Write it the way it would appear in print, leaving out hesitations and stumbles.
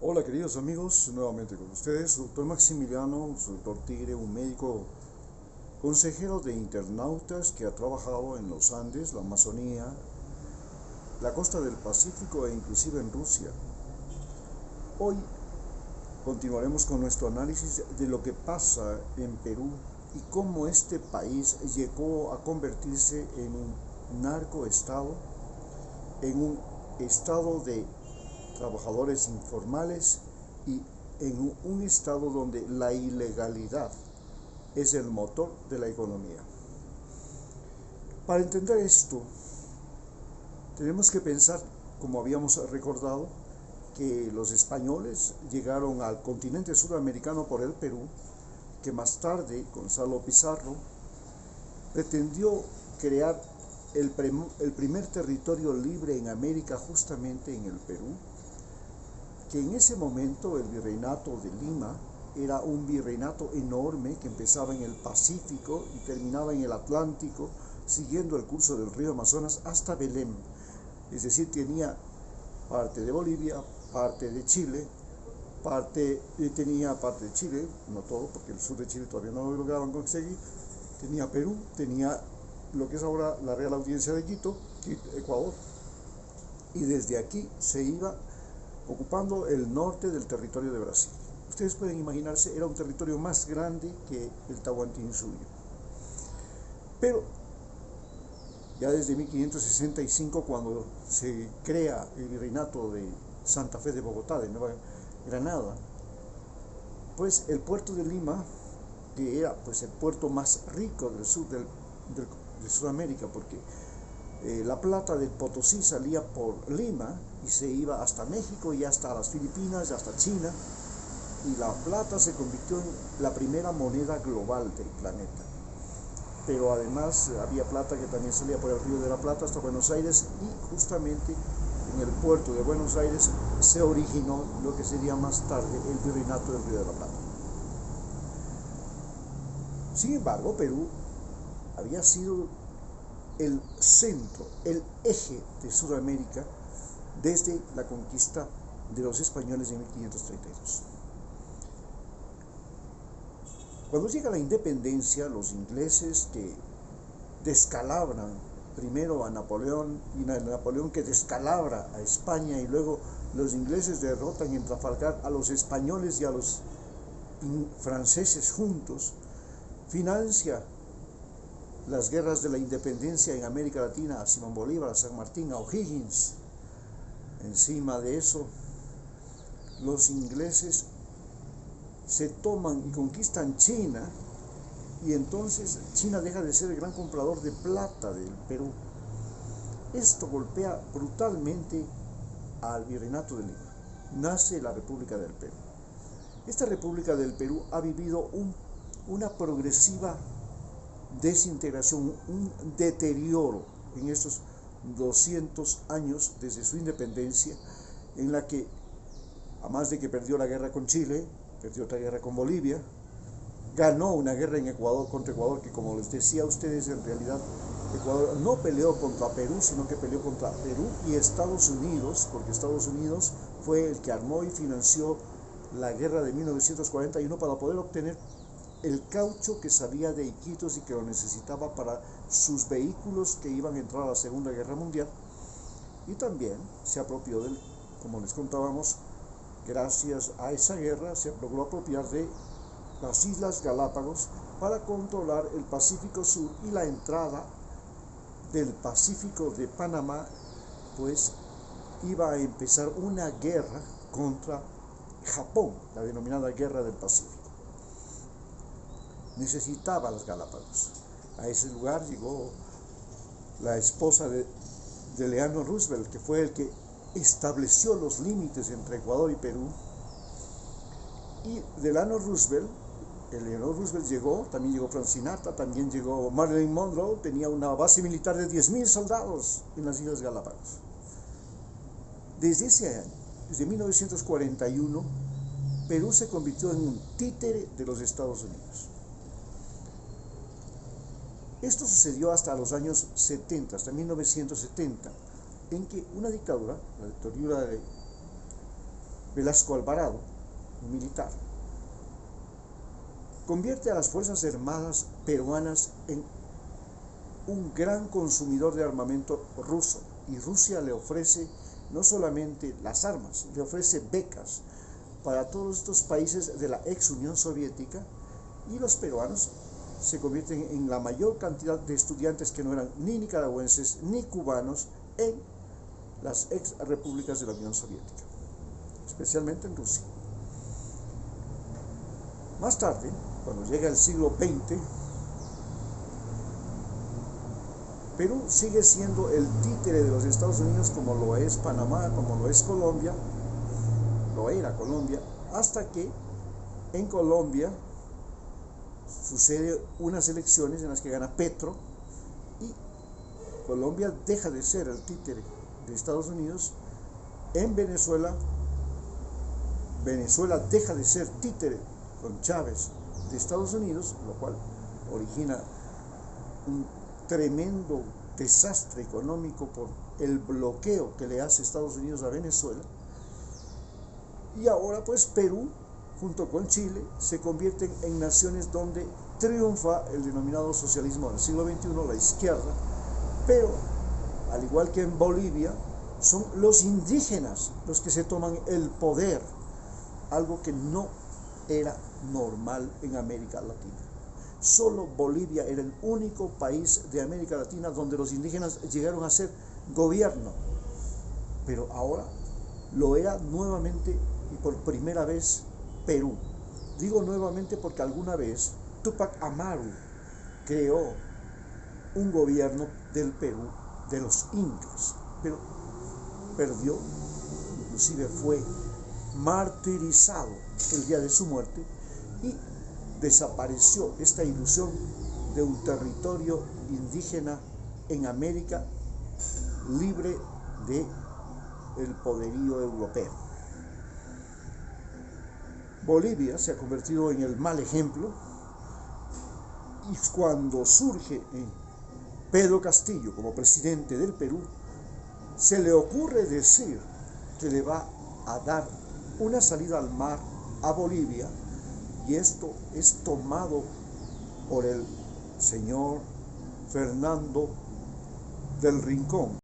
Hola queridos amigos, nuevamente con ustedes, doctor Maximiliano, su doctor Tigre, un médico consejero de internautas que ha trabajado en los Andes, la Amazonía, la costa del Pacífico e inclusive en Rusia. Hoy continuaremos con nuestro análisis de lo que pasa en Perú y cómo este país llegó a convertirse en un narcoestado, en un estado de trabajadores informales y en un estado donde la ilegalidad es el motor de la economía. Para entender esto, tenemos que pensar, como habíamos recordado, que los españoles llegaron al continente sudamericano por el Perú, que más tarde Gonzalo Pizarro pretendió crear el primer territorio libre en América justamente en el Perú, que en ese momento el virreinato de Lima era un virreinato enorme que empezaba en el Pacífico y terminaba en el Atlántico, siguiendo el curso del río Amazonas hasta Belém. Es decir, tenía parte de Bolivia, parte de Chile, tenía parte de Chile, no todo, porque el sur de Chile todavía no lo lograban conseguir, tenía Perú, tenía lo que es ahora la Real Audiencia de Quito, Ecuador, y desde aquí se iba ocupando el norte del territorio de Brasil. Ustedes pueden imaginarse, era un territorio más grande que el Tahuantinsuyo. Pero ya desde 1565, cuando se crea el virreinato de Santa Fe de Bogotá, de Nueva Granada, pues el puerto de Lima, que era pues el puerto más rico del sur de Sudamérica, porque la plata del Potosí salía por Lima y se iba hasta México y hasta las Filipinas y hasta China, y la plata se convirtió en la primera moneda global del planeta. Pero además había plata que también salía por el Río de la Plata hasta Buenos Aires, y justamente en el puerto de Buenos Aires se originó lo que sería más tarde el virreinato del Río de la Plata. Sin embargo, Perú había sido el centro, el eje de Sudamérica desde la conquista de los españoles en 1532. Cuando llega la independencia, los ingleses que descalabran primero a Napoleón, y Napoleón que descalabra a España, y luego los ingleses derrotan en Trafalgar a los españoles y a los franceses juntos, financia las guerras de la independencia en América Latina a Simón Bolívar, a San Martín, a O'Higgins. Encima de eso, los ingleses se toman y conquistan China, y entonces China deja de ser el gran comprador de plata del Perú. Esto golpea brutalmente al virreinato de Lima. Nace la República del Perú. Esta República del Perú ha vivido una progresiva desintegración, un deterioro en estos 200 años desde su independencia, en la que, a más de que perdió la guerra con Chile, perdió otra guerra con Bolivia, ganó una guerra en Ecuador contra Ecuador, que, como les decía a ustedes, en realidad Ecuador no peleó contra Perú, sino que peleó contra Perú y Estados Unidos, porque Estados Unidos fue el que armó y financió la guerra de 1941 para poder obtener el caucho que salía de Iquitos y que lo necesitaba para sus vehículos que iban a entrar a la Segunda Guerra Mundial. Y también se apropió del, como les contábamos, gracias a esa guerra se logró apropiar de las Islas Galápagos para controlar el Pacífico Sur, y la entrada del Pacífico de Panamá, pues iba a empezar una guerra contra Japón, la denominada Guerra del Pacífico. Necesitaba las Galápagos. A ese lugar llegó la esposa de Eleanor Roosevelt, que fue el que estableció los límites entre Ecuador y Perú. Y de Eleanor Roosevelt llegó, también llegó Frank Sinatra, también llegó Marilyn Monroe, tenía una base militar de 10,000 soldados en las Islas Galápagos. Desde ese año, desde 1941, Perú se convirtió en un títere de los Estados Unidos. Esto sucedió hasta los años 70, hasta 1970, en que una dictadura, la dictadura de Velasco Alvarado, un militar, convierte a las Fuerzas Armadas peruanas en un gran consumidor de armamento ruso, y Rusia le ofrece no solamente las armas, le ofrece becas para todos estos países de la ex Unión Soviética, y los peruanos se convierten en la mayor cantidad de estudiantes que no eran ni nicaragüenses ni cubanos en las ex repúblicas de la Unión Soviética, especialmente en Rusia. Más tarde, cuando llega el siglo XX, Perú sigue siendo el títere de los Estados Unidos, como lo es Panamá, como lo es Colombia, lo era Colombia, hasta que en Colombia sucede unas elecciones en las que gana Petro y Colombia deja de ser el títere de Estados Unidos. En Venezuela, Venezuela deja de ser títere con Chávez de Estados Unidos, lo cual origina un tremendo desastre económico por el bloqueo que le hace Estados Unidos a Venezuela. Y ahora pues Perú, junto con Chile, se convierten en naciones donde triunfa el denominado socialismo del siglo XXI, la izquierda, pero al igual que en Bolivia, son los indígenas los que se toman el poder, algo que no era normal en América Latina. Solo Bolivia era el único país de América Latina donde los indígenas llegaron a ser gobierno, pero ahora lo era nuevamente y por primera vez Perú. Digo nuevamente porque alguna vez Túpac Amaru creó un gobierno del Perú de los incas, pero perdió, inclusive fue martirizado el día de su muerte, y desapareció esta ilusión de un territorio indígena en América libre del poderío europeo. Bolivia se ha convertido en el mal ejemplo, y cuando surge Pedro Castillo como presidente del Perú, se le ocurre decir que le va a dar una salida al mar a Bolivia, y esto es tomado por el señor Fernando del Rincón.